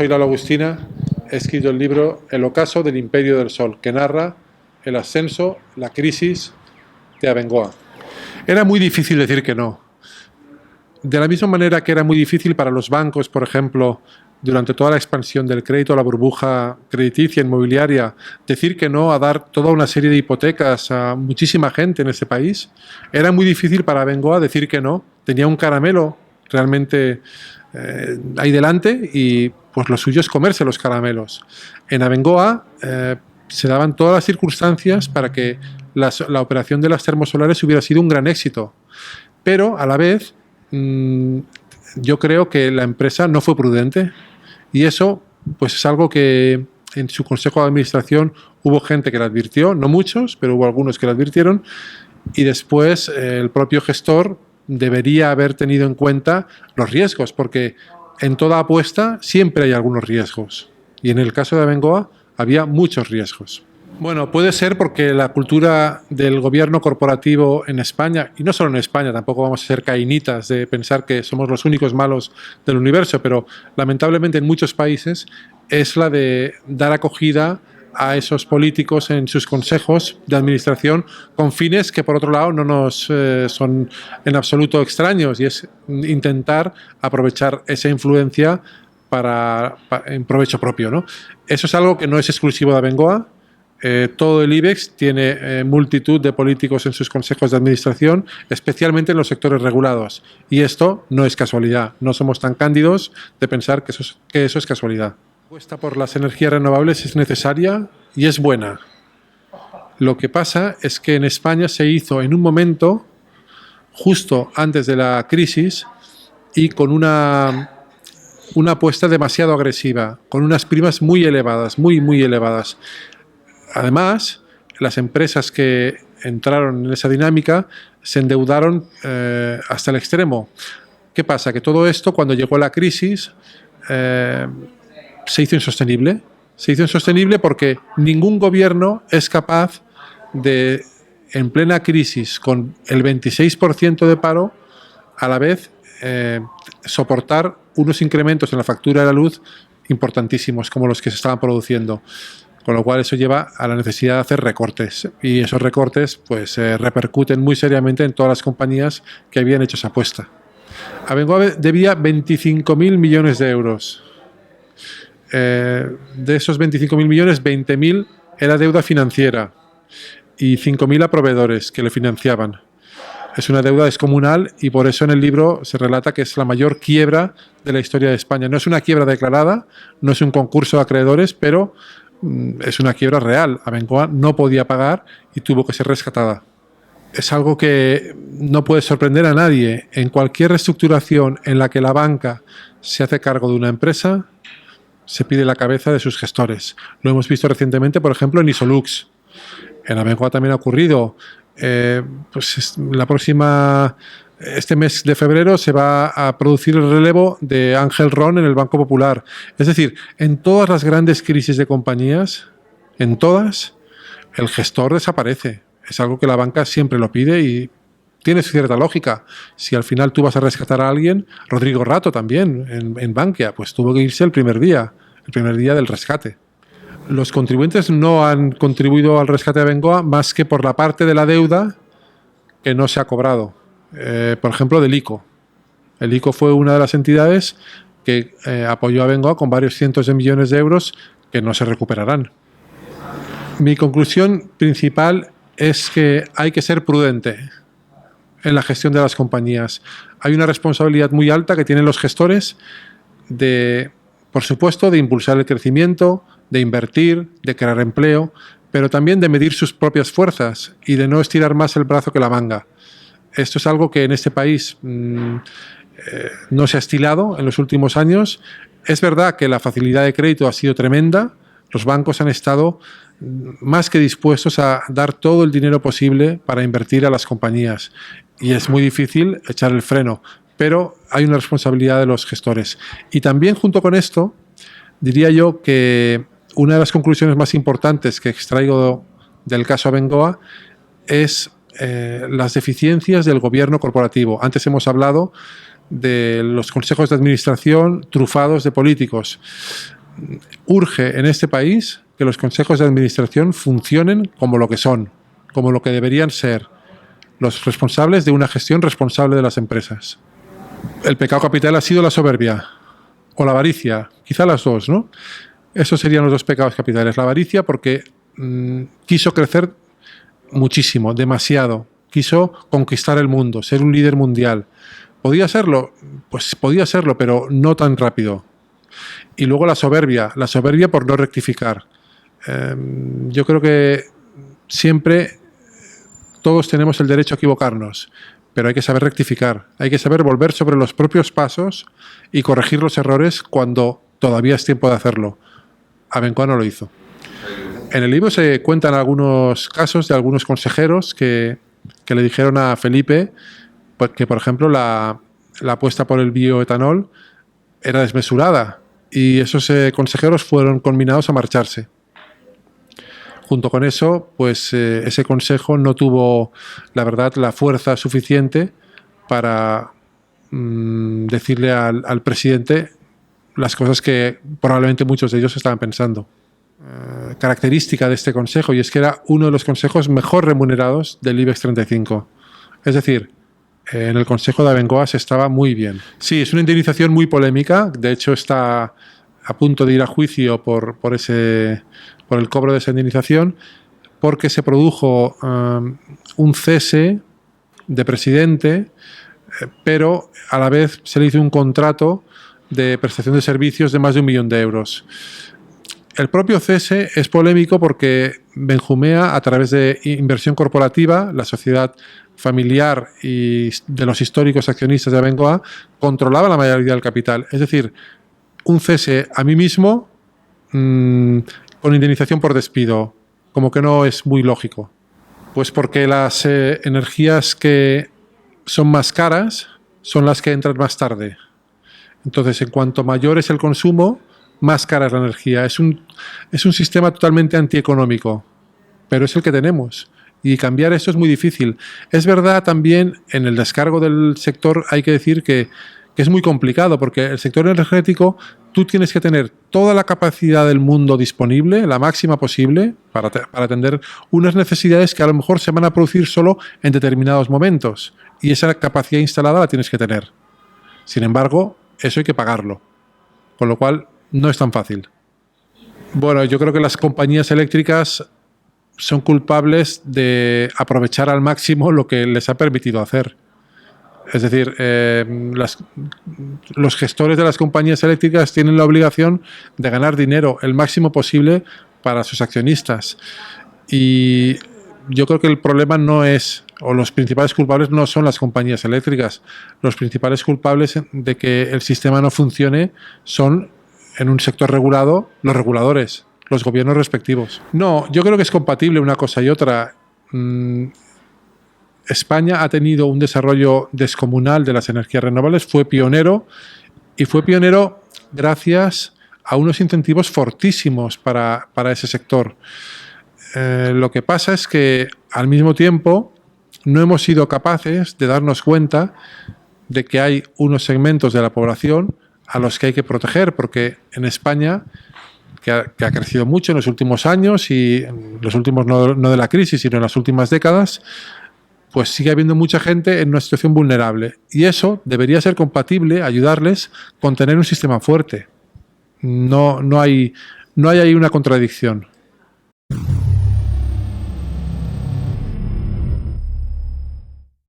soy Lalo Agustina, he escrito el libro El ocaso del Imperio del Sol, que narra el ascenso, la crisis de Abengoa. Era muy difícil decir que no. De la misma manera que era muy difícil para los bancos, por ejemplo, durante toda la expansión del crédito, la burbuja crediticia inmobiliaria, decir que no a dar toda una serie de hipotecas a muchísima gente en ese país, era muy difícil para Abengoa decir que no. Tenía un caramelo realmente ahí delante y pues lo suyo es comerse los caramelos. En Abengoa se daban todas las circunstancias para que la operación de las termosolares hubiera sido un gran éxito, pero a la vez yo creo que la empresa no fue prudente y eso pues es algo que en su consejo de administración hubo gente que la advirtió, no muchos, pero hubo algunos que la advirtieron, y después el propio gestor debería haber tenido en cuenta los riesgos, porque en toda apuesta siempre hay algunos riesgos y en el caso de Abengoa había muchos riesgos. Bueno, puede ser porque la cultura del gobierno corporativo en España, y no solo en España, tampoco vamos a ser cainitas de pensar que somos los únicos malos del universo, pero lamentablemente en muchos países es la de dar acogida a esos políticos en sus consejos de administración con fines que por otro lado no nos son en absoluto extraños, y es intentar aprovechar esa influencia en provecho propio, ¿no? Eso es algo que no es exclusivo de Abengoa. Todo el IBEX tiene multitud de políticos en sus consejos de administración, especialmente en los sectores regulados. Y esto no es casualidad. No somos tan cándidos de pensar que eso es casualidad. La apuesta por las energías renovables es necesaria y es buena. Lo que pasa es que en España se hizo en un momento, justo antes de la crisis, y con una apuesta demasiado agresiva, con unas primas muy elevadas, muy elevadas. Además, las empresas que entraron en esa dinámica se endeudaron hasta el extremo. ¿Qué pasa? Que todo esto, cuando llegó la crisis, se hizo insostenible. Se hizo insostenible porque ningún gobierno es capaz de, en plena crisis, con el 26% de paro, a la vez soportar unos incrementos en la factura de la luz importantísimos como los que se estaban produciendo. Con lo cual eso lleva a la necesidad de hacer recortes, y esos recortes pues repercuten muy seriamente en todas las compañías que habían hecho esa apuesta. Abengoa debía 25.000 millones de euros. De esos 25.000 millones, 20.000 era deuda financiera y 5.000 a proveedores que le financiaban. Es una deuda descomunal y por eso en el libro se relata que es la mayor quiebra de la historia de España. No es una quiebra declarada, no es un concurso de acreedores, pero es una quiebra real. Abengoa no podía pagar y tuvo que ser rescatada. Es algo que no puede sorprender a nadie. En cualquier reestructuración en la que la banca se hace cargo de una empresa, se pide la cabeza de sus gestores. Lo hemos visto recientemente, por ejemplo, en Isolux. En Abengoa también ha ocurrido. Este mes de febrero se va a producir el relevo de Ángel Ron en el Banco Popular. Es decir, en todas las grandes crisis de compañías, en todas, el gestor desaparece. Es algo que la banca siempre lo pide y tiene cierta lógica. Si al final tú vas a rescatar a alguien, Rodrigo Rato también, en Bankia, pues tuvo que irse el primer día del rescate. Los contribuyentes no han contribuido al rescate de Abengoa más que por la parte de la deuda que no se ha cobrado. Por ejemplo, del ICO. El ICO fue una de las entidades que apoyó a Abengoa con varios cientos de millones de euros que no se recuperarán. Mi conclusión principal es que hay que ser prudente en la gestión de las compañías. Hay una responsabilidad muy alta que tienen los gestores de, por supuesto, de impulsar el crecimiento, de invertir, de crear empleo, pero también de medir sus propias fuerzas y de no estirar más el brazo que la manga. Esto es algo que en este país no se ha estilado en los últimos años. Es verdad que la facilidad de crédito ha sido tremenda. Los bancos han estado más que dispuestos a dar todo el dinero posible para invertir a las compañías. Y es muy difícil echar el freno, pero hay una responsabilidad de los gestores. Y también junto con esto, diría yo que una de las conclusiones más importantes que extraigo del caso Abengoa es las deficiencias del gobierno corporativo. Antes hemos hablado de los consejos de administración trufados de políticos. Urge en este país que los consejos de administración funcionen como lo que son, como lo que deberían ser, los responsables de una gestión responsable de las empresas. El pecado capital ha sido la soberbia o la avaricia, quizá las dos, ¿no? Esos serían los dos pecados capitales. La avaricia porque quiso crecer muchísimo, demasiado. Quiso conquistar el mundo, ser un líder mundial. ¿Podía serlo? Pues podía serlo, pero no tan rápido. Y luego la soberbia por no rectificar. Yo creo que siempre todos tenemos el derecho a equivocarnos, pero hay que saber rectificar, hay que saber volver sobre los propios pasos y corregir los errores cuando todavía es tiempo de hacerlo. Abengoa no lo hizo. En el libro se cuentan algunos casos de algunos consejeros que le dijeron a Felipe que, por ejemplo, la apuesta por el bioetanol era desmesurada y esos consejeros fueron conminados a marcharse. Junto con eso, pues ese consejo no tuvo, la verdad, la fuerza suficiente para decirle al presidente las cosas que probablemente muchos de ellos estaban pensando. Característica de este consejo, y es que era uno de los consejos mejor remunerados del IBEX 35. Es decir, en el consejo de Abengoa se estaba muy bien. Sí, es una indemnización muy polémica, de hecho está a punto de ir a juicio por el cobro de esa indemnización, porque se produjo un cese de presidente, pero a la vez se le hizo un contrato de prestación de servicios de más de 1 millón de euros. El propio cese es polémico porque Benjumea, a través de Inversión Corporativa, la sociedad familiar y de los históricos accionistas de Abengoa, controlaba la mayoría del capital. Es decir, un cese a mí mismo con indemnización por despido, como que no es muy lógico. Pues porque las energías que son más caras son las que entran más tarde. Entonces, en cuanto mayor es el consumo, más cara es la energía. Es un sistema totalmente antieconómico, pero es el que tenemos. Y cambiar esto es muy difícil. Es verdad también, en el descargo del sector hay que decir que es muy complicado, porque el sector energético tú tienes que tener toda la capacidad del mundo disponible, la máxima posible, para atender unas necesidades que a lo mejor se van a producir solo en determinados momentos. Y esa capacidad instalada la tienes que tener. Sin embargo, eso hay que pagarlo. Con lo cual, no es tan fácil. Bueno, yo creo que las compañías eléctricas son culpables de aprovechar al máximo lo que les ha permitido hacer. Es decir, los gestores de las compañías eléctricas tienen la obligación de ganar dinero el máximo posible para sus accionistas. Y yo creo que el problema no es, o los principales culpables no son las compañías eléctricas. Los principales culpables de que el sistema no funcione son, en un sector regulado, los reguladores, los gobiernos respectivos. No, yo creo que es compatible una cosa y otra. España ha tenido un desarrollo descomunal de las energías renovables, fue pionero, y fue pionero gracias a unos incentivos fortísimos para ese sector. Lo que pasa es que, al mismo tiempo, no hemos sido capaces de darnos cuenta de que hay unos segmentos de la población a los que hay que proteger, porque en España, que ha crecido mucho en los últimos años, y en los últimos no de la crisis, sino en las últimas décadas, pues sigue habiendo mucha gente en una situación vulnerable. Y eso debería ser compatible, ayudarles con tener un sistema fuerte. No hay ahí una contradicción.